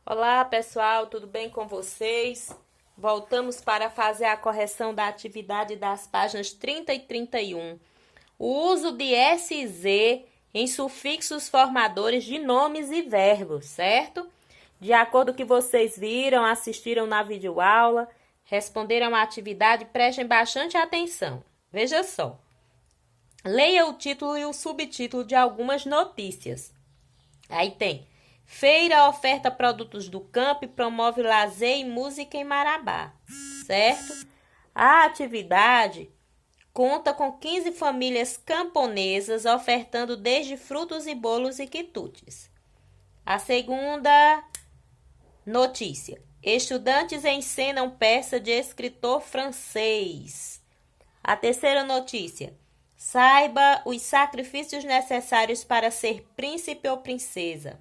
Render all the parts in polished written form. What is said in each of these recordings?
Olá, pessoal, tudo bem com vocês? Voltamos para fazer a correção da atividade das páginas 30 e 31. O uso de SZ em sufixos formadores de nomes e verbos, certo? De acordo com o que vocês viram, assistiram na videoaula, responderam à atividade, prestem bastante atenção. Veja só. Leia o título e o subtítulo de algumas notícias. Aí tem: Feira oferta produtos do campo e promove lazer e música em Marabá, certo? A atividade conta com 15 famílias camponesas ofertando desde frutos e bolos e quitutes. A segunda notícia: Estudantes encenam peça de escritor francês. A terceira notícia: Saiba os sacrifícios necessários para ser príncipe ou princesa.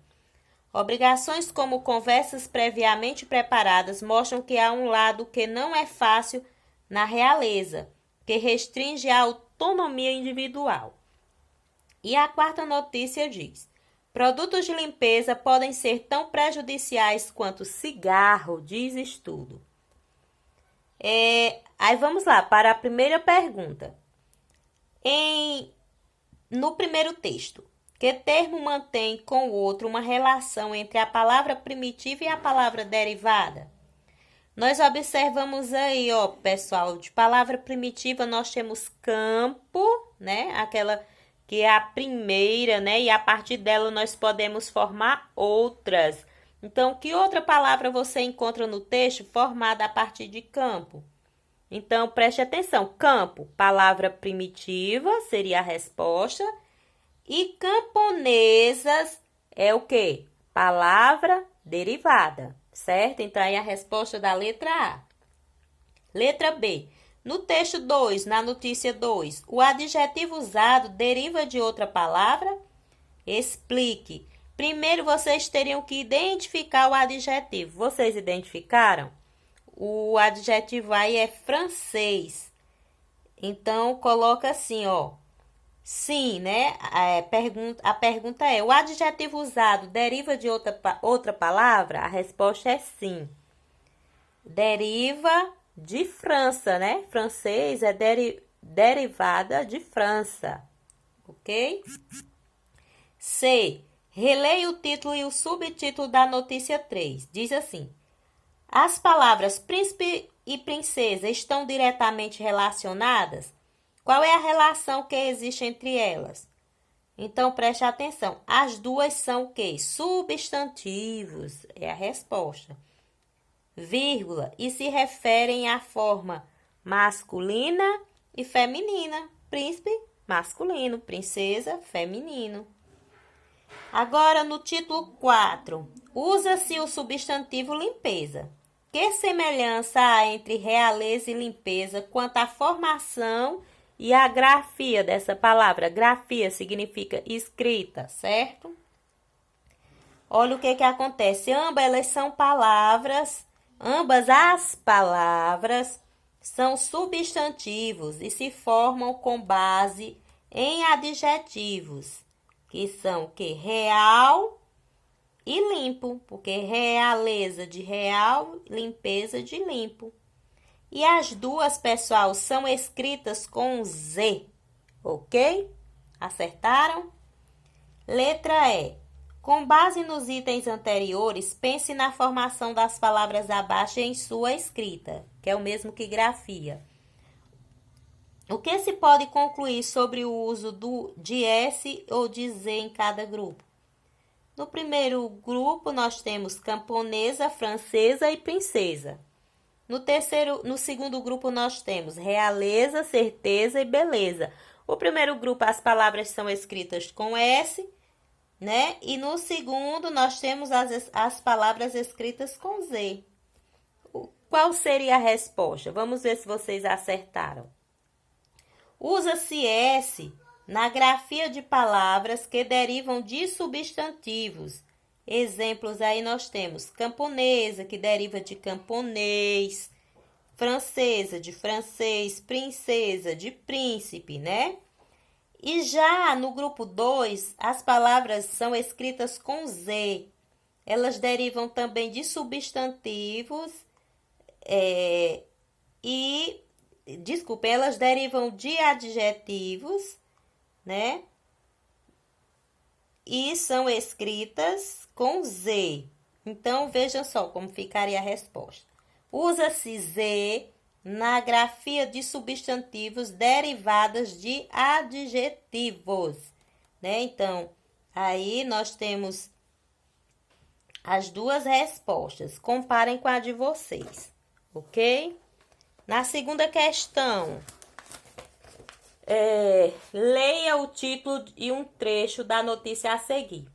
Obrigações como conversas previamente preparadas mostram que há um lado que não é fácil na realeza, que restringe a autonomia individual. E a quarta notícia diz: produtos de limpeza podem ser tão prejudiciais quanto cigarro, diz estudo. Aí vamos lá para a primeira pergunta. No primeiro texto, que termo mantém com o outro uma relação entre a palavra primitiva e a palavra derivada? Nós observamos aí, ó, pessoal, de palavra primitiva nós temos campo, né? Aquela que é a primeira, né? E a partir dela nós podemos formar outras. Então, que outra palavra você encontra no texto formada a partir de campo? Então, preste atenção. Campo, palavra primitiva, seria a resposta. E camponesas é o quê? Palavra derivada, certo? Então, aí a resposta da letra A. Letra B. No texto 2, na notícia 2, o adjetivo usado deriva de outra palavra? Explique. Primeiro, vocês teriam que identificar o adjetivo. Vocês identificaram? O adjetivo aí é francês. Então, coloca assim, ó. Sim, né? A pergunta é: o adjetivo usado deriva de outra palavra? A resposta é sim. Deriva de França, né? Francês é derivada de França. Ok? C. Releia o título e o subtítulo da notícia 3. Diz assim: as palavras príncipe e princesa estão diretamente relacionadas? Qual é a relação que existe entre elas? Então, preste atenção. As duas são o quê? Substantivos. É a resposta. Vírgula. E se referem à forma masculina e feminina. Príncipe, masculino. Princesa, feminino. Agora, no título 4. Usa-se o substantivo limpeza. Que semelhança há entre realeza e limpeza quanto à formação e a grafia dessa palavra? Grafia significa escrita, certo? Olha o que acontece. Ambas as palavras são substantivos e se formam com base em adjetivos, que são que real e limpo, porque realeza de real, limpeza de limpo. E as duas, pessoal, são escritas com Z, ok? Acertaram? Letra E. Com base nos itens anteriores, pense na formação das palavras abaixo em sua escrita, que é o mesmo que grafia. O que se pode concluir sobre o uso de S ou de Z em cada grupo? No primeiro grupo, nós temos camponesa, francesa e princesa. No segundo grupo, nós temos realeza, certeza e beleza. O primeiro grupo, as palavras são escritas com S, né? E no segundo, nós temos as palavras escritas com Z. Qual seria a resposta? Vamos ver se vocês acertaram. Usa-se S na grafia de palavras que derivam de substantivos. Exemplos aí nós temos camponesa, que deriva de camponês, francesa, de francês, princesa, de príncipe, né? E já no grupo 2, as palavras são escritas com Z. Elas derivam também de substantivos elas derivam de adjetivos, né? E são escritas com Z. Então, vejam só como ficaria a resposta. Usa-se Z na grafia de substantivos derivadas de adjetivos, né? Então, aí nós temos as duas respostas. Comparem com a de vocês, ok? Na segunda questão, leia o título e um trecho da notícia a seguir.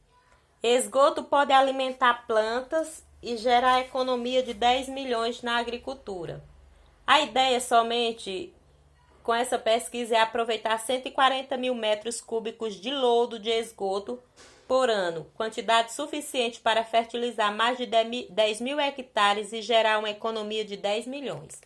Esgoto pode alimentar plantas e gerar economia de 10 milhões na agricultura. A ideia somente com essa pesquisa é aproveitar 140 mil metros cúbicos de lodo de esgoto por ano, quantidade suficiente para fertilizar mais de 10 mil hectares e gerar uma economia de 10 milhões.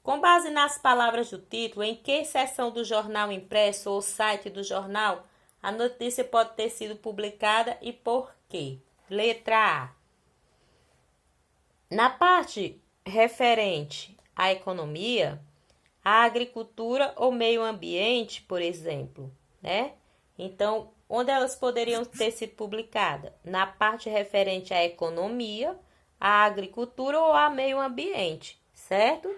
Com base nas palavras do título, em que seção do jornal impresso ou site do jornal a notícia pode ter sido publicada e por quê? Letra A. Na parte referente à economia, à agricultura ou meio ambiente, por exemplo, né? Então, onde elas poderiam ter sido publicadas? Na parte referente à economia, à agricultura ou ao meio ambiente, certo?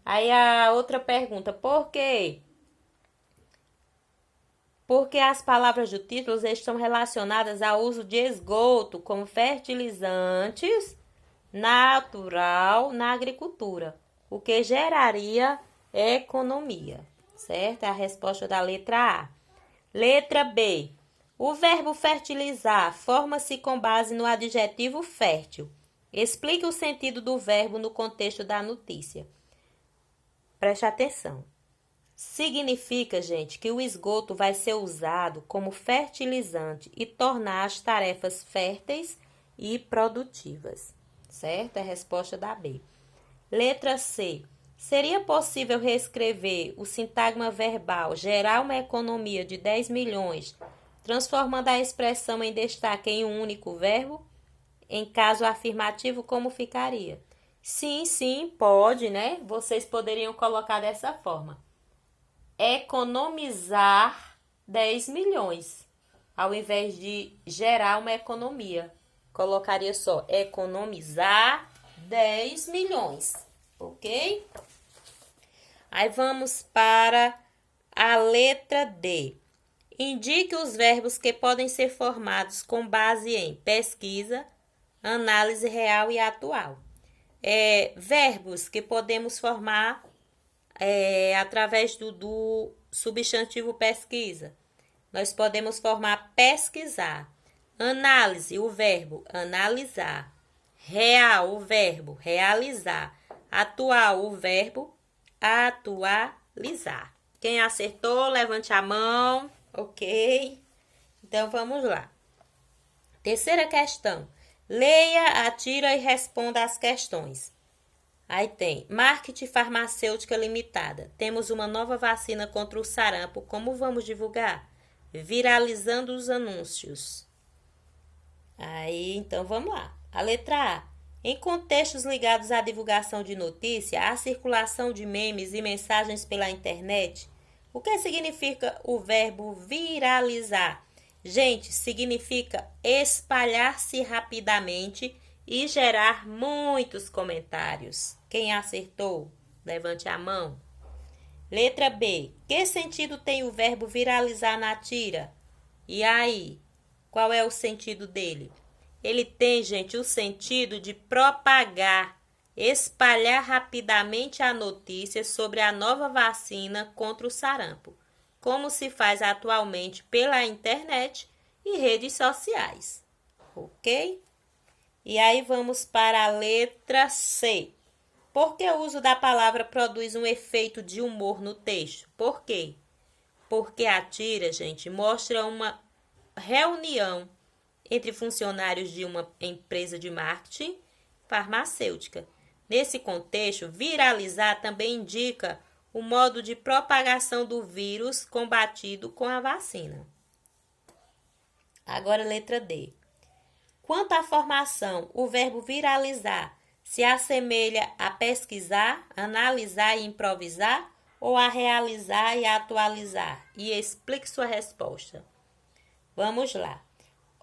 Aí a outra pergunta, por quê? Porque as palavras do título estão relacionadas ao uso de esgoto como fertilizantes natural na agricultura, o que geraria economia, certo? É a resposta da letra A. Letra B. O verbo fertilizar forma-se com base no adjetivo fértil. Explique o sentido do verbo no contexto da notícia. Preste atenção. Significa, gente, que o esgoto vai ser usado como fertilizante e tornar as tarefas férteis e produtivas. Certo? É a resposta da B. Letra C. Seria possível reescrever o sintagma verbal gerar uma economia de 10 milhões, transformando a expressão em destaque em um único verbo? Em caso afirmativo, como ficaria? Sim, pode, né? Vocês poderiam colocar dessa forma. Economizar 10 milhões, ao invés de gerar uma economia. Colocaria só economizar 10 milhões, ok? Aí vamos para a letra D. Indique os verbos que podem ser formados com base em pesquisa, análise real e atual. Verbos que podemos formar através do substantivo pesquisa. Nós podemos formar pesquisar. Análise, o verbo analisar. Real, o verbo realizar. Atual, o verbo atualizar. Quem acertou, levante a mão, ok? Então, vamos lá. Terceira questão. Leia, atira e responda as questões. Aí tem, marketing farmacêutica limitada. Temos uma nova vacina contra o sarampo. Como vamos divulgar? Viralizando os anúncios. Aí, então, vamos lá. A letra A. Em contextos ligados à divulgação de notícia, à circulação de memes e mensagens pela internet, o que significa o verbo viralizar? Gente, significa espalhar-se rapidamente e gerar muitos comentários. Quem acertou? Levante a mão. Letra B. Que sentido tem o verbo viralizar na tira? E aí, qual é o sentido dele? Ele tem, gente, o sentido de propagar, espalhar rapidamente a notícia sobre a nova vacina contra o sarampo, como se faz atualmente pela internet e redes sociais. Ok? E aí vamos para a letra C. Por que o uso da palavra produz um efeito de humor no texto? Por quê? Porque a tira, gente, mostra uma reunião entre funcionários de uma empresa de marketing farmacêutica. Nesse contexto, viralizar também indica o modo de propagação do vírus combatido com a vacina. Agora, letra D. Quanto à formação, o verbo viralizar se assemelha a pesquisar, analisar e improvisar ou a realizar e atualizar? E explique sua resposta. Vamos lá.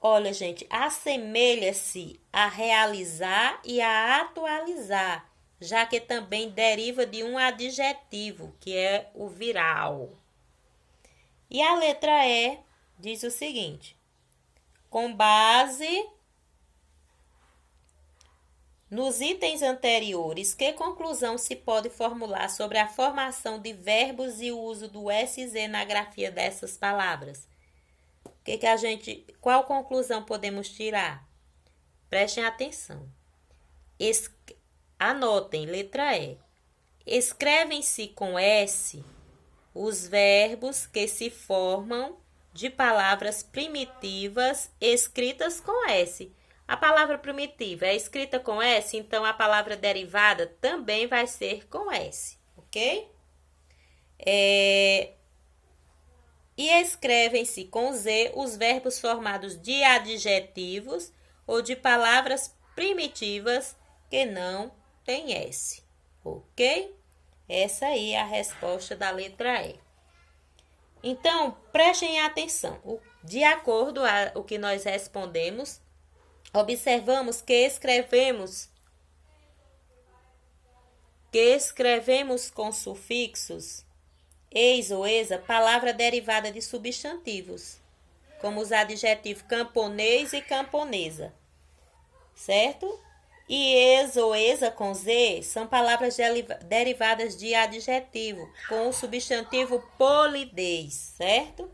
Olha, gente, assemelha-se a realizar e a atualizar, já que também deriva de um adjetivo, que é o viral. E a letra E diz o seguinte: com base nos itens anteriores, que conclusão se pode formular sobre a formação de verbos e o uso do SZ na grafia dessas palavras? Qual conclusão podemos tirar? Prestem atenção. Anotem, letra E. Escrevem-se com S os verbos que se formam de palavras primitivas escritas com S. A palavra primitiva é escrita com S, então a palavra derivada também vai ser com S, ok? E escrevem-se com Z os verbos formados de adjetivos ou de palavras primitivas que não têm S, ok? Essa aí é a resposta da letra E. Então, prestem atenção. De acordo com o que nós respondemos, observamos que escrevemos com sufixos eis ou esa, palavra derivada de substantivos, como os adjetivos camponês e camponesa, certo? E ex ou esa com Z são palavras derivadas de adjetivo, com o substantivo polidez, certo?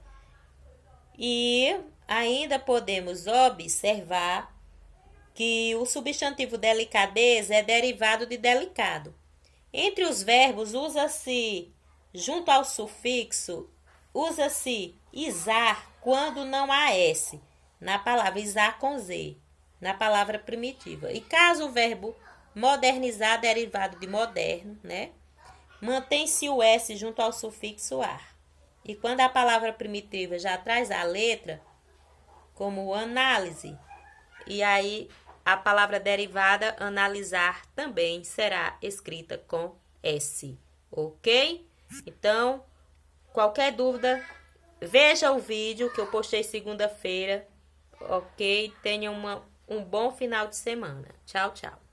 E ainda podemos observar que o substantivo delicadeza é derivado de delicado. Entre os verbos, junto ao sufixo, usa-se izar quando não há S, na palavra izar com Z, na palavra primitiva. E caso o verbo modernizar, derivado de moderno, né? Mantém-se o S junto ao sufixo ar. E quando a palavra primitiva já traz a letra, como análise, e aí a palavra derivada analisar também será escrita com S, ok? Então, qualquer dúvida, veja o vídeo que eu postei segunda-feira, ok? Tenha um bom final de semana. Tchau, tchau.